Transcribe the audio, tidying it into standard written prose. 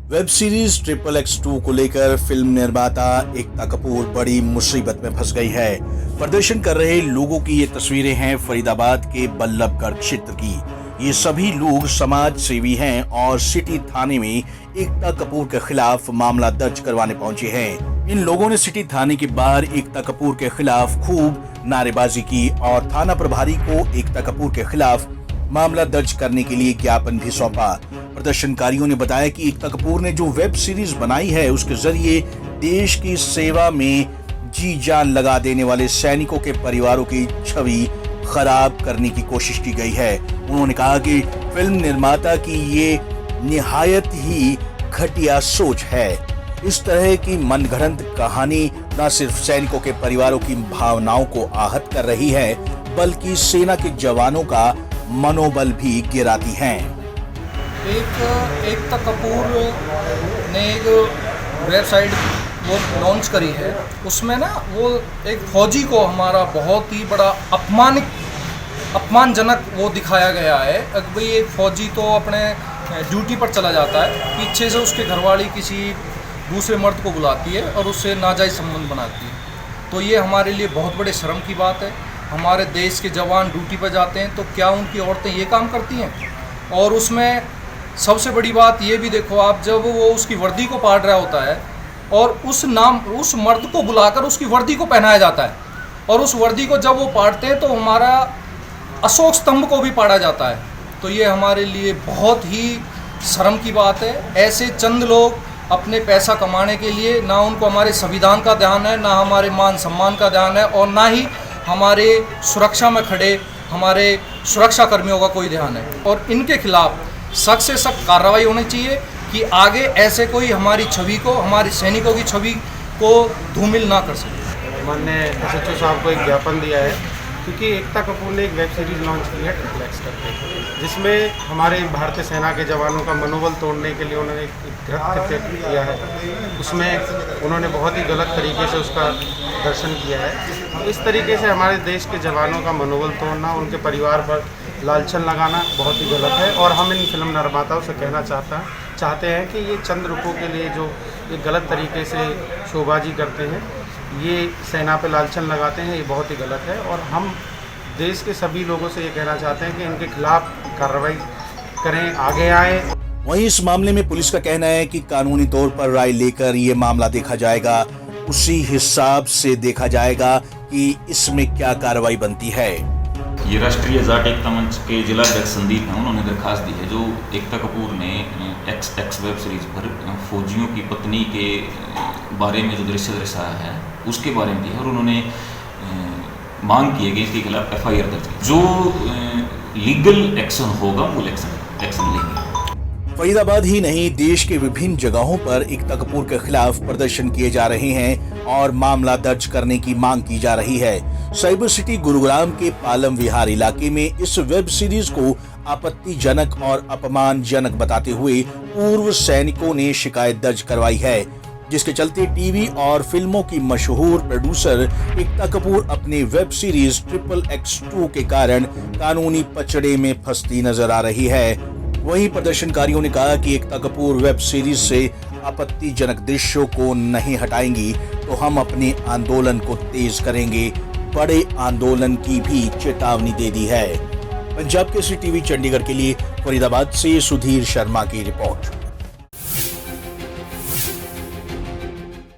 Web series XXX को लेकर film निर्माता एकता कपूर बड़ी मुसीबत में फंस गई है। प्रदर्शन कर रहे लोगों की ये तस्वीरें हैं फरीदाबाद के बल्लभगढ़ क्षेत्र की। ये सभी लोग समाज सेवी हैं और सिटी थाने में एकता कपूर के खिलाफ मामला दर्ज करवाने पहुंचे हैं। इन लोगों ने सिटी थाने के बाहर एकता कपूर के खिलाफ खूब नारेबाजी की और थाना प्रभारी को एकता कपूर के खिलाफ मामला दर्ज करने के लिए ज्ञापन भी सौंपा। प्रदर्शनकारियों ने बताया कि एकता कपूर ने जो वेब सीरीज बनाई है उसके जरिए देश की सेवा में जी जान लगा देने वाले सैनिकों के परिवारों की छवि खराब करने की कोशिश की गई है। उन्होंने कहा कि फिल्म निर्माता की ये निहायत ही घटिया सोच है। इस तरह की मनगढ़ंत कहानी न सिर्फ सैनिकों के परिवारों की भावनाओं को आहत कर रही है बल्कि सेना के जवानों का मनोबल भी गिराती हैं। एकता कपूर ने एक वेबसाइट वो लॉन्च करी है। उसमें ना वो एक फौजी को हमारा बहुत ही बड़ा अपमानजनक वो दिखाया गया है। भाई एक फौजी तो अपने ड्यूटी पर चला जाता है, पीछे से उसके घरवाली किसी दूसरे मर्द को बुलाती है और उससे नाजायज़ संबंध बनाती है। तो ये हमारे लिए बहुत बड़े शर्म की बात है। हमारे देश के जवान ड्यूटी पर जाते हैं तो क्या उनकी औरतें ये काम करती हैं? और उसमें सबसे बड़ी बात ये भी देखो आप, जब वो उसकी वर्दी को पाड़ रहा होता है और उस मर्द को बुलाकर उसकी वर्दी को पहनाया जाता है और उस वर्दी को जब वो पाड़ते हैं तो हमारा अशोक स्तंभ को भी पाड़ा जाता है। तो ये हमारे लिए बहुत ही शर्म की बात है। ऐसे चंद लोग अपने पैसा कमाने के लिए ना उनको हमारे संविधान का ध्यान है, ना हमारे मान सम्मान का ध्यान है और ना ही हमारे सुरक्षा में खड़े हमारे सुरक्षा कर्मियों का कोई ध्यान है। और इनके खिलाफ सख्त से सख्त कार्रवाई होनी चाहिए कि आगे ऐसे कोई हमारी छवि को, हमारे सैनिकों की छवि को धूमिल ना कर सके। मैंने SHO साहब को एक ज्ञापन दिया है क्योंकि एकता कपूर ने एक वेब सीरीज़ लॉन्च की है XXX करके, जिसमें हमारे भारतीय सेना के जवानों का मनोबल तोड़ने के लिए उन्होंने एक कृत्य किया है। उसमें उन्होंने बहुत ही गलत तरीके से उसका दर्शन किया है। तो इस तरीके से हमारे देश के जवानों का मनोबल तोड़ना, उनके परिवार पर लालछन लगाना बहुत ही गलत है। और हम इन फिल्म निर्माताओं से कहना चाहते हैं कि ये चंद रुपयों के लिए जो ये गलत तरीके से शोबाजी करते हैं, ये सेना पे लालछन लगाते हैं, ये बहुत ही गलत है। और हम देश के सभी लोगों से ये कहना चाहते हैं कि इनके खिलाफ कार्रवाई करें, आगे आए। वहीं इस मामले में पुलिस का कहना है कि कानूनी तौर पर राय लेकर ये मामला देखा जाएगा, उसी हिसाब से देखा जाएगा कि इसमें क्या कार्रवाई बनती है। ये राष्ट्रीय जाट एकता मंच के जिला अध्यक्ष संदीप हैं, उन्होंने दरखास्त दी है जो एकता कपूर ने XXX वेब सीरीज पर फौजियों की पत्नी के बारे में जो दृश्य दर्शाया है उसके बारे में दी है और उन्होंने मांग की है कि इसके खिलाफ FIR दर्ज की। जो लीगल एक्शन होगा वो एक्शन लेंगे। फरीदाबाद ही नहीं, देश के विभिन्न जगहों पर एकता कपूर के खिलाफ प्रदर्शन किए जा रहे हैं और मामला दर्ज करने की मांग की जा रही है। साइबर सिटी गुरुग्राम के पालम विहार इलाके में इस वेब सीरीज को आपत्तिजनक और अपमानजनक बताते हुए पूर्व सैनिकों ने शिकायत दर्ज करवाई है, जिसके चलते टीवी और फिल्मों की मशहूर प्रोड्यूसर एकता कपूर अपने वेब सीरीज XXX के कारण कानूनी पचड़े में फंसती नजर आ रही है। वहीं प्रदर्शनकारियों ने कहा कि एकता कपूर वेब सीरीज से आपत्तिजनक दृश्यों को नहीं हटाएंगी तो हम अपने आंदोलन को तेज करेंगे। बड़े आंदोलन की भी चेतावनी दे दी है। पंजाब केसरी टीवी चंडीगढ़ के लिए फरीदाबाद से सुधीर शर्मा की रिपोर्ट।